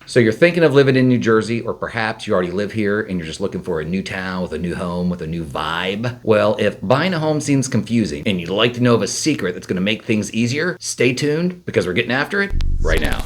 So you're thinking of living in New Jersey, or perhaps you already live here and you're just looking for a new town with a new home with a new vibe. Well, if buying a home seems confusing and you'd like to know of a secret that's going to make things easier, stay tuned because we're getting after it right now.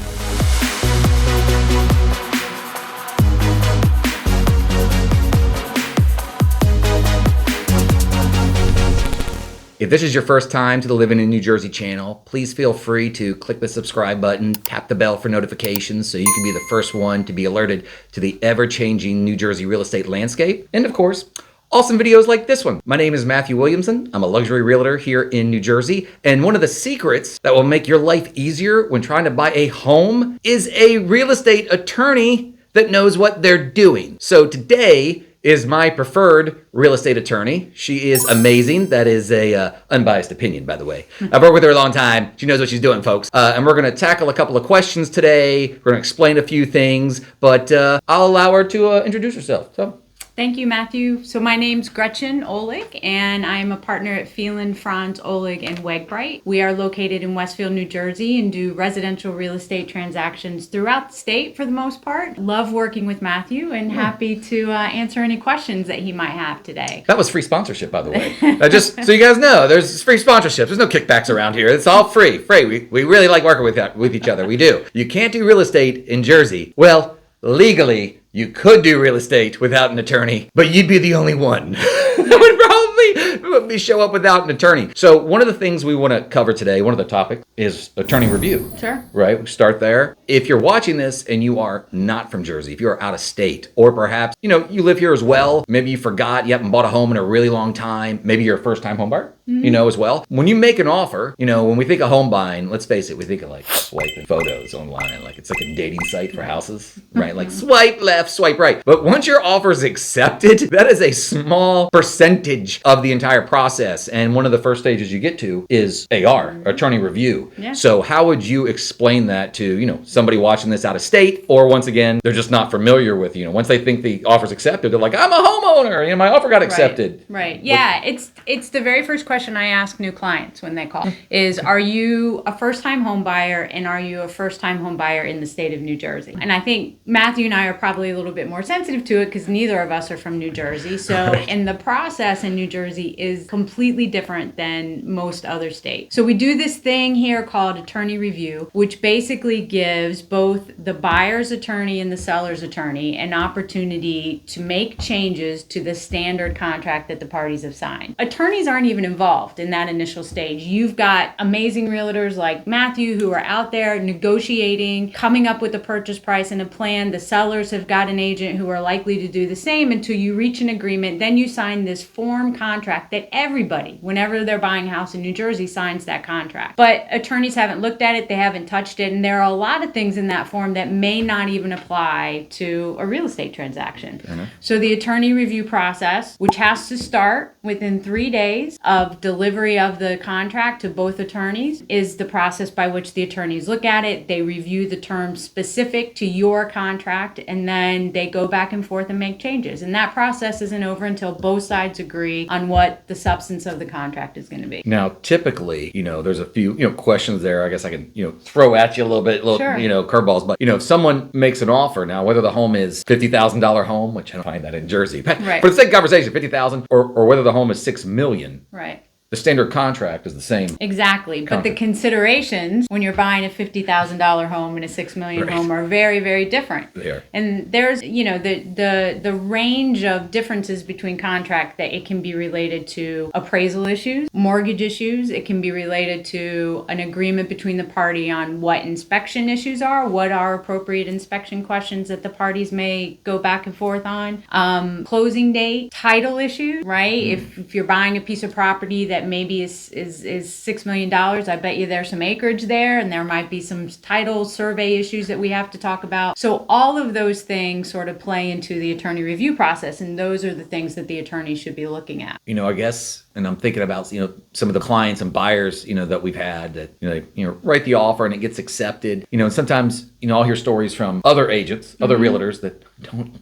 If this is your first time to the Living in New Jersey channel, please feel free to click the subscribe button, tap the bell for notifications so you can be the first one to be alerted to the ever-changing New Jersey real estate landscape. And of course, awesome videos like this one. My name is Matthew Williamson. I'm a luxury realtor here in New Jersey. And one of the secrets that will make your life easier when trying to buy a home is a real estate attorney that knows what they're doing. So today is my preferred real estate attorney. She is amazing. That is a unbiased opinion, by the way. I've worked with her a long time. She knows what she's doing, folks. And we're going to tackle a couple of questions today. We're going to explain a few things, but I'll allow her to introduce herself. So. Thank you, Matthew. So my name's Gretchen Olig, and I'm a partner at Phelan, Franz, Olig, and Wegbright. We are located in Westfield, New Jersey, and do residential real estate transactions throughout the state for the most part. Love working with Matthew, and happy to answer any questions that he might have today. That was free sponsorship, by the way. Just so you guys know, there's free sponsorships. There's no kickbacks around here. It's all free. Free. We really like working with each other. We do. You can't do real estate in Jersey. Well, legally, you could do real estate without an attorney, but you'd be the only one. That would probably show up without an attorney. So one of the things we want to cover today, one of the topics, is attorney review. Sure. Right? We start there. If you're watching this and you are not from Jersey, if you're out of state, or perhaps, you live here as well, maybe you forgot, you haven't bought a home in a really long time, maybe you're a first-time home buyer, as well. When you make an offer, when we think of home buying, let's face it, we think of like swiping photos online, like it's like a dating site for houses, right? Like swipe left, swipe right. But once your offer is accepted, that is a small percentage of the entire process. And one of the first stages you get to is AR, attorney review. Yeah. So how would you explain that to, somebody watching this out of state, or once again, they're just not familiar with, once they think the offer's accepted, they're like, I'm a homeowner, my offer got accepted. Right. Yeah. It's the very first question I ask new clients when they call is, are you a first-time home buyer, and are you a first-time home buyer in the state of New Jersey? And I think Matthew and I are probably a little bit more sensitive to it because neither of us are from New Jersey. So, and the process in New Jersey is completely different than most other states. So we do this thing here called attorney review, which basically gives both the buyer's attorney and the seller's attorney an opportunity to make changes to the standard contract that the parties have signed. Attorneys aren't even involved in that initial stage. You've got amazing realtors like Matthew who are out there negotiating, coming up with a purchase price and a plan. The sellers have got an agent who are likely to do the same until you reach an agreement. Then you sign this form contract that everybody, whenever they're buying a house in New Jersey, signs that contract. But attorneys haven't looked at it, they haven't touched it, and there are a lot of things in that form that may not even apply to a real estate transaction. So the attorney review process, which has to start within 3 days of delivery of the contract to both attorneys, is the process by which the attorneys look at it. They review the terms specific to your contract, and then they go back and forth and make changes. And that process isn't over until both sides agree on what the substance of the contract is going to be. Now, typically, there's a few, questions there. I guess I can, throw at you a little bit, Sure. Curveballs. But, if someone makes an offer now, whether the home is $50,000 home, which I don't find that in Jersey, but right. For the sake of conversation, $50,000, or whether the home is $6 million. Right. The standard contract is the same. Exactly. But the considerations when you're buying a $50,000 home and a $6 million home are very, very different. They are. And there's, the range of differences between contract that it can be related to appraisal issues, mortgage issues. It can be related to an agreement between the party on what inspection issues are, what are appropriate inspection questions that the parties may go back and forth on, closing date, title issues, right? If you're buying a piece of property that maybe is $6 million, I bet you there's some acreage there, and there might be some title survey issues that we have to talk about. So all of those things sort of play into the attorney review process, and those are the things that the attorney should be looking at. I guess, and I'm thinking about, some of the clients and buyers, that we've had that, write the offer and it gets accepted, and sometimes, I'll hear stories from other agents, other realtors that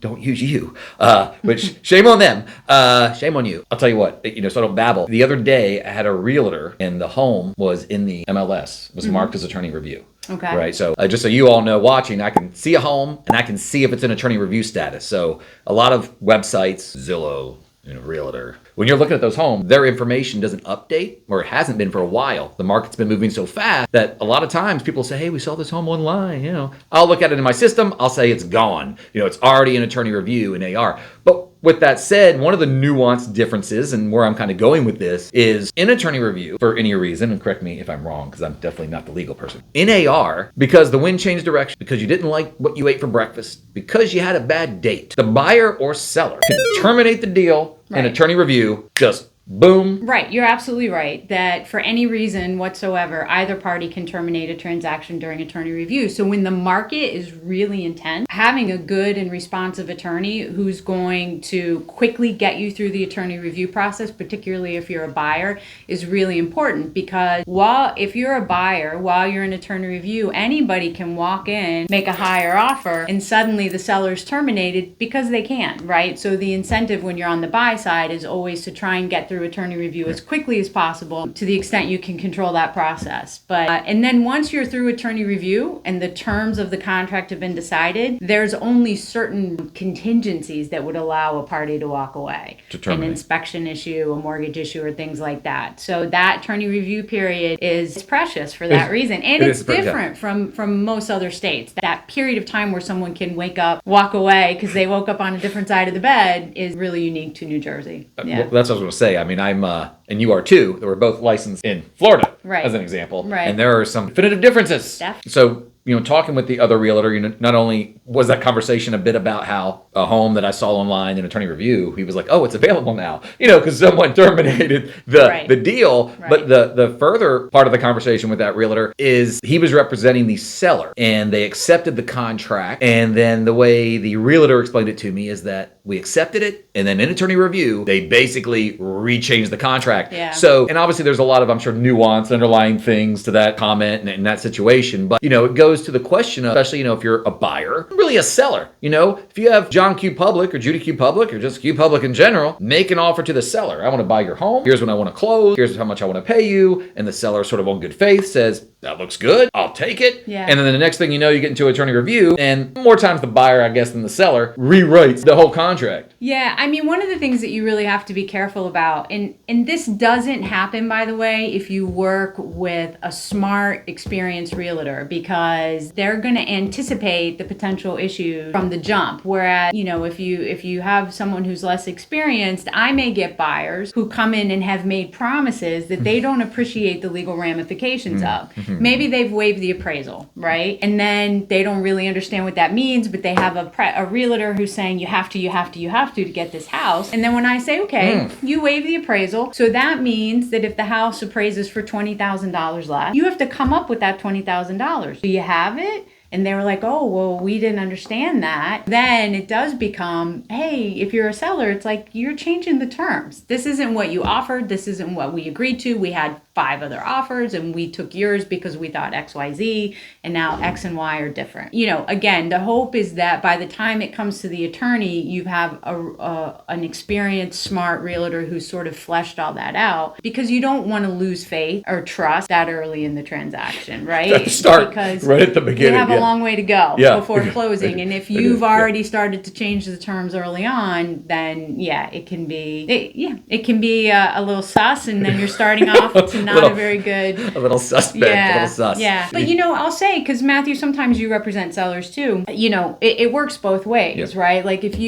don't use you, which shame on them, shame on you. I'll tell you what, so I don't babble. The other day I had a realtor and the home was in the MLS, was marked as attorney review. Okay. Right. So just so you all know watching, I can see a home and I can see if it's in attorney review status. So a lot of websites, Zillow, Realtor, when you're looking at those homes, their information doesn't update, or it hasn't been for a while. The market's been moving so fast that a lot of times people say, hey, we saw this home online. I'll look at it in my system. I'll say it's gone. It's already in attorney review in AR. But with that said, one of the nuanced differences, and where I'm kind of going with this, is in attorney review, for any reason, and correct me if I'm wrong, because I'm definitely not the legal person. In AR, because the wind changed direction, because you didn't like what you ate for breakfast, because you had a bad date, the buyer or seller can terminate the deal in attorney review, just boom. Right. You're absolutely right that for any reason whatsoever, either party can terminate a transaction during attorney review. So when the market is really intense, having a good and responsive attorney who's going to quickly get you through the attorney review process, particularly if you're a buyer, is really important, because if you're a buyer, while you're in attorney review, anybody can walk in, make a higher offer, and suddenly the seller's terminated because they can, right? So the incentive when you're on the buy side is always to try and get through attorney review as quickly as possible, to the extent you can control that process. But and then once you're through attorney review and the terms of the contract have been decided, there's only certain contingencies that would allow a party to walk away. An inspection issue, a mortgage issue, or things like that. So that attorney review period is precious for that reason. And it's different from most other states. That period of time where someone can wake up, walk away because they woke up on a different side of the bed is really unique to New Jersey. Yeah. Well, that's what I was going to say. I mean, I'm, and you are too, that we're both licensed in Florida, as an example. Right. And there are some definitive differences. Definitely. So, talking with the other realtor, not only was that conversation a bit about how a home that I saw online in attorney review, he was like, oh, it's available now, because someone terminated the deal. Right. But the further part of the conversation with that realtor is he was representing the seller and they accepted the contract. And then the way the realtor explained it to me is that we accepted it, and then in attorney review, they basically re-changed the contract. Yeah. So, and obviously there's a lot of, I'm sure, nuance, underlying things to that comment and that situation. But, it goes to the question of, especially, if you're a buyer, really a seller, if you have John Q. Public or Judy Q. Public or just Q. Public in general, make an offer to the seller. I want to buy your home. Here's when I want to close. Here's how much I want to pay you. And the seller, sort of on good faith, says, that looks good. I'll take it. Yeah. And then the next thing you know, you get into attorney review, and more times the buyer, I guess, than the seller rewrites the whole contract. Yeah, I mean, one of the things that you really have to be careful about, and this doesn't happen, by the way, if you work with a smart, experienced realtor, because they're going to anticipate the potential issue from the jump. Whereas, if you have someone who's less experienced, I may get buyers who come in and have made promises that they don't appreciate the legal ramifications of. Maybe they've waived the appraisal, right? And then they don't really understand what that means, but they have a realtor who's saying you have to get this house. And then when I say, okay, you waive the appraisal, so that means that if the house appraises for $20,000 less, you have to come up with that $20,000. Do you have it? And they were like, oh, well, we didn't understand that. Then it does become, hey, if you're a seller, it's like you're changing the terms. This isn't what you offered. This isn't what we agreed to. We had 5 other offers and we took yours because we thought X, Y, Z, and now X and Y are different. Again, the hope is that by the time it comes to the attorney, you have an experienced, smart realtor who's sort of fleshed all that out, because you don't want to lose faith or trust that early in the transaction, right? Start because right at the beginning. You have a long way to go before closing. And if you've already started to change the terms early on, then it can be a little sus, and then you're starting off to not a very good, a little suspect, a little sus. Yeah. But I'll say, because Matthew, sometimes you represent sellers too. It works both ways, right? Like if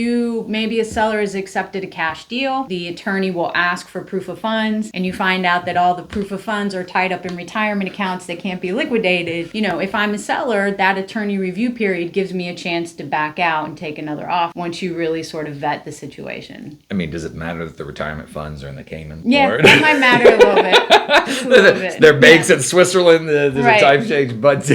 maybe a seller has accepted a cash deal, the attorney will ask for proof of funds, and you find out that all the proof of funds are tied up in retirement accounts that can't be liquidated. If I'm a seller, that attorney review period gives me a chance to back out and take another off once you really sort of vet the situation. I mean, does it matter that the retirement funds are in the Cayman? Yeah, that might matter a little bit. They're banks in Switzerland. There's a time change, but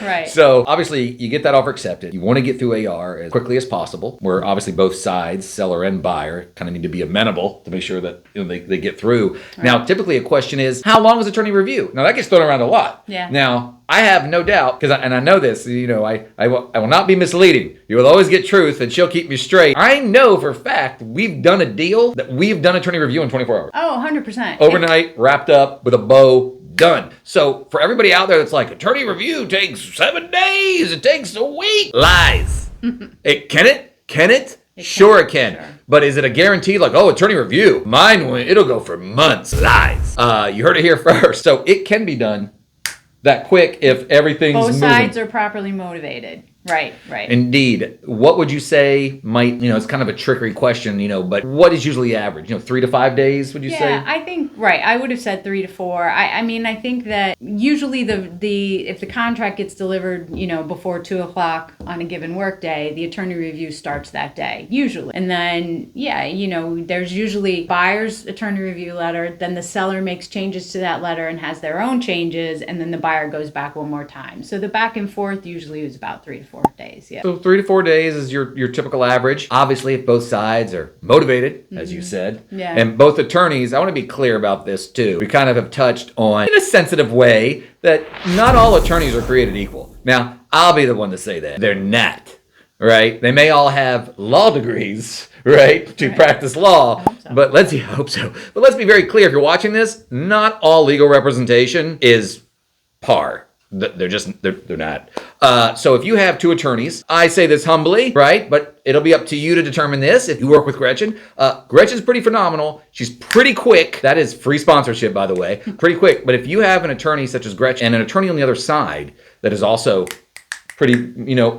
right. So obviously you get that offer accepted. You want to get through AR as quickly as possible, where obviously both sides, seller and buyer, kind of need to be amenable to make sure that they get through. Right. Now, typically a question is, how long is attorney review? Now that gets thrown around a lot. Yeah. Now, I have no doubt, and I know this, I will not be misleading. You will always get truth, and she'll keep me straight. I know for a fact we've done a deal that we've done attorney review in 24 hours. Oh, 100%. Overnight, wrapped up with a bow, done. So for everybody out there that's like, attorney review takes 7 days, it takes a week. Lies. Can it? Sure it can. Sure. But is it a guarantee like, oh, attorney review? Mine, it'll go for months. Lies. You heard it here first. So it can be done that quick if everything's both moving. sides are properly motivated. Right. Indeed. What would you say might, it's kind of a trickery question, but what is usually average? 3 to 5 days, would you say? Yeah, I think, I would have said 3 to 4. I mean, I think that usually if the contract gets delivered, before 2 o'clock on a given work day, the attorney review starts that day, usually. And then, there's usually buyer's attorney review letter, then the seller makes changes to that letter and has their own changes, and then the buyer goes back one more time. So the back and forth usually is about 3 to 4 days. Yeah. So 3 to 4 days is your typical average. Obviously, if both sides are motivated, as you said, and both attorneys, I want to be clear about this too. We kind of have touched on, in a sensitive way, that not all attorneys are created equal. Now, I'll be the one to say that. They're not, right? They may all have law degrees, right, to practice law, but let's be very clear. If you're watching this, not all legal representation is par. They're not. So if you have 2 attorneys, I say this humbly, right? But it'll be up to you to determine this. If you work with Gretchen, Gretchen's pretty phenomenal. She's pretty quick. That is free sponsorship, by the way. Pretty quick. But if you have an attorney such as Gretchen and an attorney on the other side that is also pretty,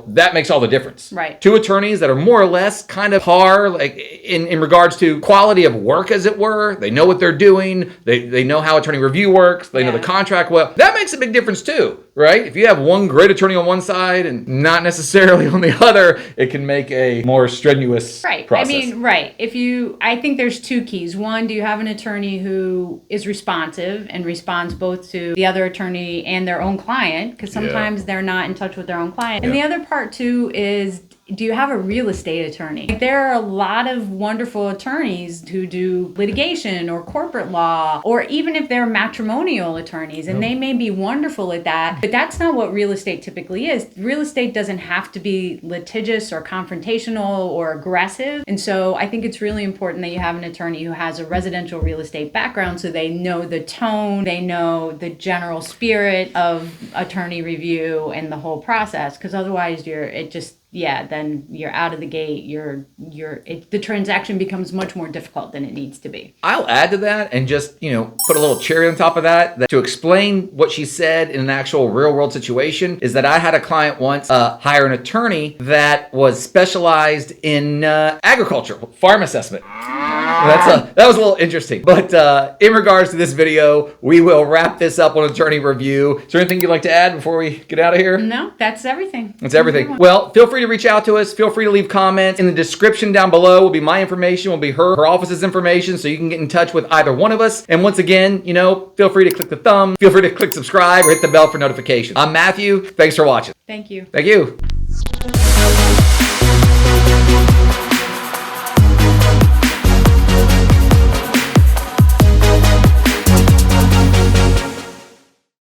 that makes all the difference. Right. 2 attorneys that are more or less kind of par, like in regards to quality of work, as it were. They know what they're doing. They know how attorney review works. They know the contract well. That makes a big difference too, right? If you have one great attorney on one side and not necessarily on the other, it can make a more strenuous process. I mean, I think there's 2 keys. One, do you have an attorney who is responsive and responds both to the other attorney and their own client? Because sometimes they're not in touch with their own client. And the other part too is, do you have a real estate attorney? There are a lot of wonderful attorneys who do litigation or corporate law, or even if they're matrimonial attorneys, and they may be wonderful at that, but that's not what real estate typically is. Real estate doesn't have to be litigious or confrontational or aggressive. And so I think it's really important that you have an attorney who has a residential real estate background, so they know the tone, they know the general spirit of attorney review and the whole process, because otherwise then you're out of the gate. The transaction becomes much more difficult than it needs to be. I'll add to that and just, put a little cherry on top of that to explain what she said in an actual real world situation is that I had a client once hire an attorney that was specialized in agriculture, farm assessment. That was a little interesting. But in regards to this video, we will wrap this up on attorney review. Is there anything you'd like to add before we get out of here? No, that's everything. That's everything. Well, feel free to reach out to us. Feel free to leave comments. In the description down below will be my information, will be her office's information, so you can get in touch with either one of us. And once again, feel free to click the thumb, feel free to click subscribe, or hit the bell for notifications. I'm Matthew. Thanks for watching. Thank you. Thank you.